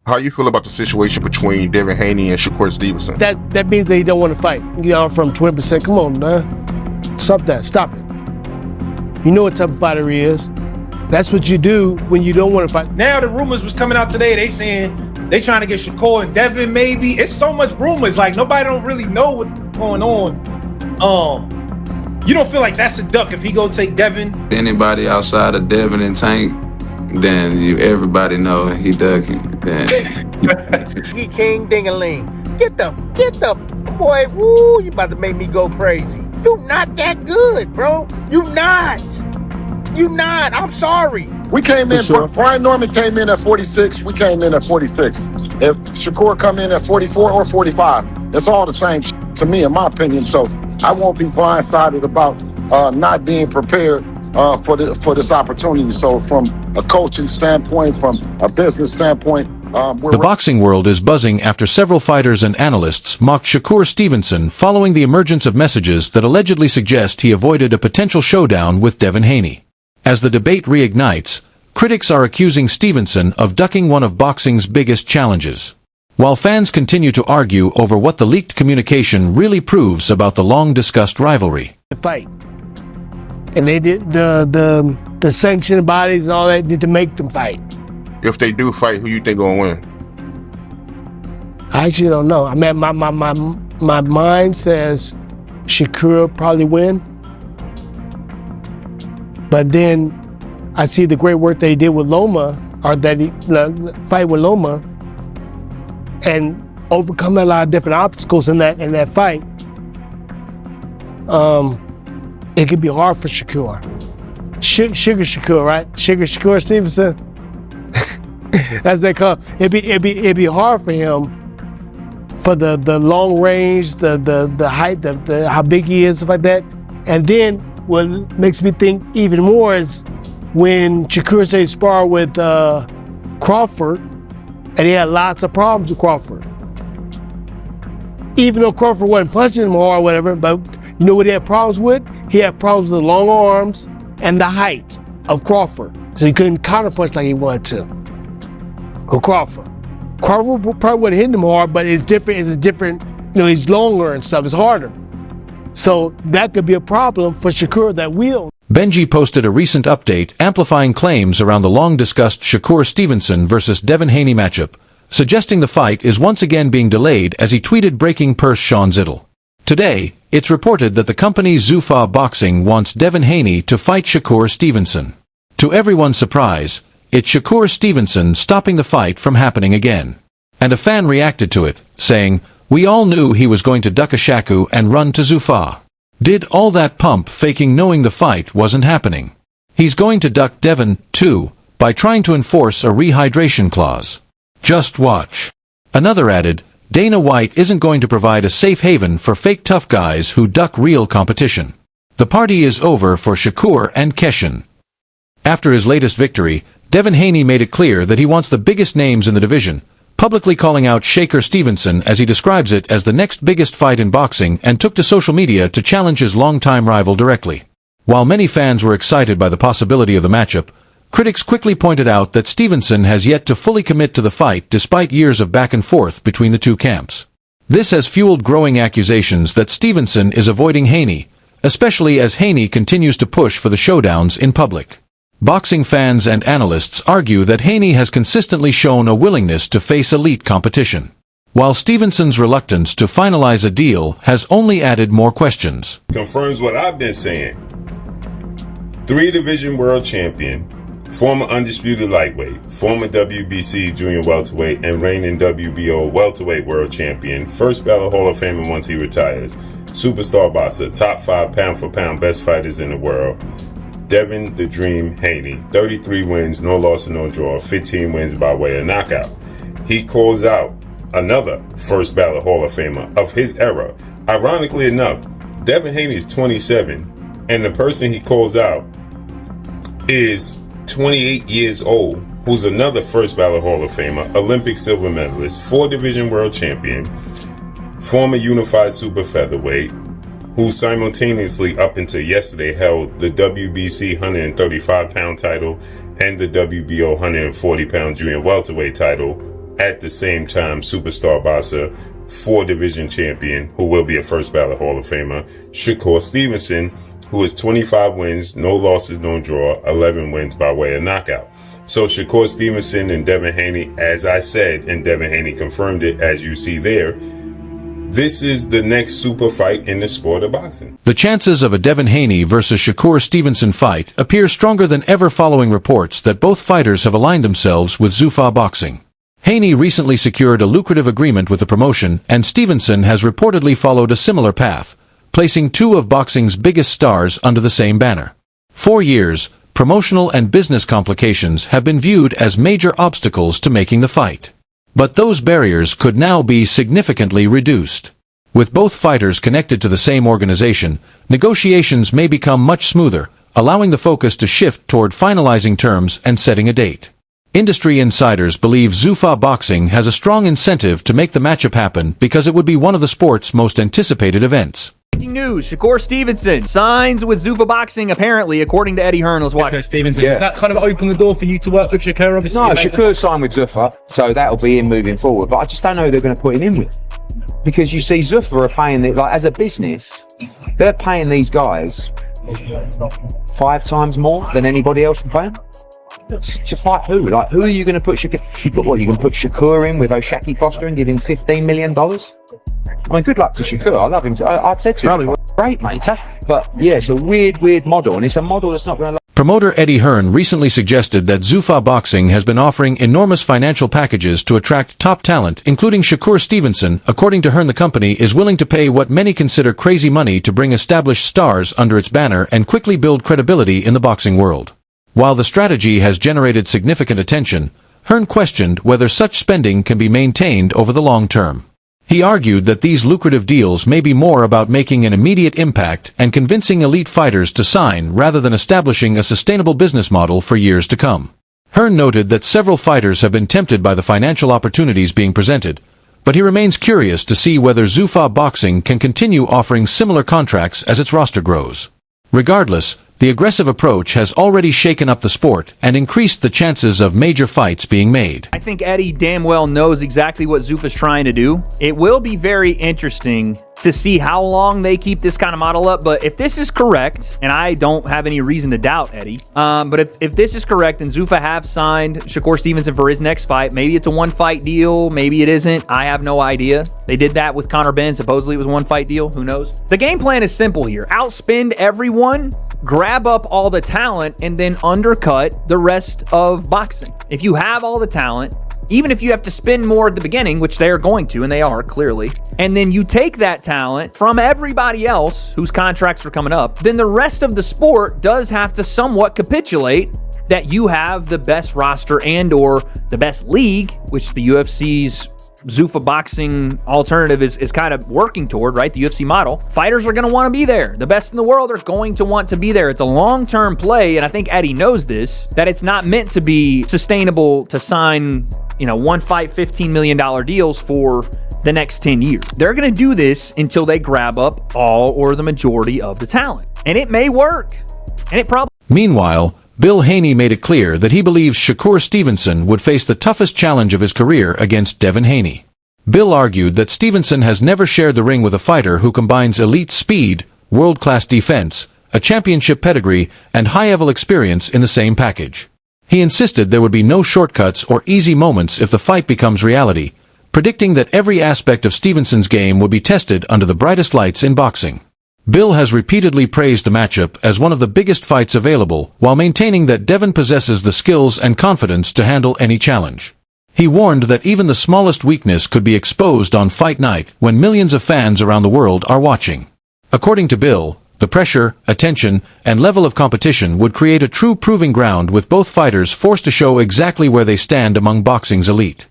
How you feel about the situation between Devin Haney and Shakur Stevenson? That means that he don't want to fight. You know, from 20%. Come on, man. Stop that. Stop it. You know what type of fighter he is. That's what you do when you don't want to fight. Now the rumors was coming out today. They saying they trying to get Shakur and Devin maybe. It's so much rumors. Like nobody don't really know what's going on. You don't feel like that's a duck if he go take Devin? Anybody outside of Devin and Tank, then everybody know he ducking. Then he king ding-a-ling. Get the boy. Woo! You about to make me go crazy. You not that good, bro. You not. I'm sorry. We came in. Sure. Brian Norman came in at 46. We came in at 46. If Shakur come in at 44 or 45, it's all the same to me, in my opinion. So I won't be blindsided about not being prepared for this opportunity. So from a coaching standpoint, from a business standpoint, the boxing world is buzzing after several fighters and analysts mocked Shakur Stevenson following the emergence of messages that allegedly suggest he avoided a potential showdown with Devin Haney. As the debate reignites, critics are accusing Stevenson of ducking one of boxing's biggest challenges. While fans continue to argue over what the leaked communication really proves about the long-discussed rivalry. The fight. And they did the sanctioned bodies and all that did to make them fight. If they do fight, who you think gonna win? I actually don't know. I mean, my mind says Shakur probably win. But then I see the great work that he did with Loma, or that he fight with Loma, and overcome a lot of different obstacles in that fight. It could be hard for Shakur. Sugar Shakur, right? Sugar Shakur Stevenson. As they call it. It'd be hard for him for the long range, the height, how big he is, stuff like that. And then what makes me think even more is when Shakur say spar with Crawford, and he had lots of problems with Crawford. Even though Crawford wasn't punching him hard or whatever, but you know what he had problems with? He had problems with the long arms and the height of Crawford. So he couldn't counterpunch like he wanted to. Or Crawford probably wouldn't hit him hard, but it's different. It's a different, you know, he's longer and stuff. It's harder. So that could be a problem for Shakur that will. Benji posted a recent update amplifying claims around the long-discussed Shakur Stevenson versus Devin Haney matchup, suggesting the fight is once again being delayed as he tweeted breaking purse Sean Zittel. Today, it's reported that the company Zuffa Boxing wants Devin Haney to fight Shakur Stevenson. To everyone's surprise, it's Shakur Stevenson stopping the fight from happening again. And a fan reacted to it, saying, "We all knew he was going to duck a Shaku and run to Zuffa. Did all that pump faking knowing the fight wasn't happening. He's going to duck Devin, too, by trying to enforce a rehydration clause. Just watch." Another added, "Dana White isn't going to provide a safe haven for fake tough guys who duck real competition. The party is over for Shakur and Keshin." After his latest victory, Devin Haney made it clear that he wants the biggest names in the division, publicly calling out Shakur Stevenson as he describes it as the next biggest fight in boxing, and took to social media to challenge his longtime rival directly. While many fans were excited by the possibility of the matchup, critics quickly pointed out that Stevenson has yet to fully commit to the fight despite years of back and forth between the two camps. This has fueled growing accusations that Stevenson is avoiding Haney, especially as Haney continues to push for the showdowns in public. Boxing fans and analysts argue that Haney has consistently shown a willingness to face elite competition, while Stevenson's reluctance to finalize a deal has only added more questions. Confirms what I've been saying. 3-division world champion, former undisputed lightweight, former WBC junior welterweight, and reigning WBO welterweight world champion, first ballot Hall of Famer once he retires, superstar boxer, top 5 pound-for-pound best fighters in the world, Devin the Dream Haney, 33 wins, no loss and no draw, 15 wins by way of knockout. He calls out another first ballot Hall of Famer of his era. Ironically enough, Devin Haney is 27, and the person he calls out is 28 years old, who's another first ballot Hall of Famer, Olympic silver medalist, 4-division world champion, former unified super featherweight, who simultaneously up until yesterday held the WBC 135-pound title and the WBO 140-pound junior welterweight title, at the same time superstar boxer, 4-division champion, who will be a first ballot Hall of Famer, Shakur Stevenson, who is 25 wins, no losses, no draw, 11 wins by way of knockout. So Shakur Stevenson and Devin Haney, as I said, and Devin Haney confirmed it, as you see there, this is the next super fight in the sport of boxing. The chances of a Devin Haney versus Shakur Stevenson fight appear stronger than ever following reports that both fighters have aligned themselves with Zuffa Boxing. Haney recently secured a lucrative agreement with the promotion, and Stevenson has reportedly followed a similar path, placing two of boxing's biggest stars under the same banner. For years, promotional and business complications have been viewed as major obstacles to making the fight. But those barriers could now be significantly reduced. With both fighters connected to the same organization, negotiations may become much smoother, allowing the focus to shift toward finalizing terms and setting a date. Industry insiders believe Zuffa Boxing has a strong incentive to make the matchup happen because it would be one of the sport's most anticipated events. Breaking news, Shakur Stevenson signs with Zuffa Boxing, apparently, according to Eddie Hearn. Let's watch. Shakur Stevenson, does that kind of open the door for you to work with Shakur, obviously? No, Shakur signed with Zuffa, so that'll be him moving forward. But I just don't know who they're going to put him in with. Because you see, Zuffa are paying, like, as a business, they're paying these guys 5 times more than anybody else can pay them. To fight who? Like, who are you going to put Shakur? But what, you can put Shakur in with O'Shaquie Foster and give him $15 million? I mean, good luck to Shakur. I love him. I'd say to him, great, mate. But yeah, it's a weird model, and it's a model that's not going to. Promoter Eddie Hearn recently suggested that Zuffa Boxing has been offering enormous financial packages to attract top talent, including Shakur Stevenson. According to Hearn, the company is willing to pay what many consider crazy money to bring established stars under its banner and quickly build credibility in the boxing world. While the strategy has generated significant attention, Hearn questioned whether such spending can be maintained over the long term. He argued that these lucrative deals may be more about making an immediate impact and convincing elite fighters to sign rather than establishing a sustainable business model for years to come. Hearn noted that several fighters have been tempted by the financial opportunities being presented, but he remains curious to see whether Zuffa Boxing can continue offering similar contracts as its roster grows. Regardless, the aggressive approach has already shaken up the sport and increased the chances of major fights being made. I think Eddie damn well knows exactly what Zuffa's trying to do. It will be very interesting to see how long they keep this kind of model up, but if this is correct, and I don't have any reason to doubt Eddie, but if this is correct and Zuffa have signed Shakur Stevenson for his next fight, maybe it's a one-fight deal, maybe it isn't, I have no idea. They did that with Conor Benn, supposedly it was a one-fight deal, who knows? The game plan is simple here. Outspend everyone, grab up all the talent, and then undercut the rest of boxing. If you have all the talent, even if you have to spend more at the beginning, which they are going to, and they are clearly, and then you take that talent from everybody else whose contracts are coming up, then the rest of the sport does have to somewhat capitulate that you have the best roster and or the best league, which the UFC's Zuffa Boxing alternative is kind of working toward, right? The UFC model. Fighters are going to want to be there. The best in the world are going to want to be there. It's a long-term play, and I think Eddie knows this, that it's not meant to be sustainable to sign, one fight, $15 million deals for the next 10 years. They're going to do this until they grab up all or the majority of the talent. And it may work. And it probably... Meanwhile, Bill Haney made it clear that he believes Shakur Stevenson would face the toughest challenge of his career against Devin Haney. Bill argued that Stevenson has never shared the ring with a fighter who combines elite speed, world-class defense, a championship pedigree, and high-level experience in the same package. He insisted there would be no shortcuts or easy moments if the fight becomes reality, predicting that every aspect of Stevenson's game would be tested under the brightest lights in boxing. Bill has repeatedly praised the matchup as one of the biggest fights available, while maintaining that Devin possesses the skills and confidence to handle any challenge. He warned that even the smallest weakness could be exposed on fight night when millions of fans around the world are watching. According to Bill, the pressure, attention, and level of competition would create a true proving ground with both fighters forced to show exactly where they stand among boxing's elite.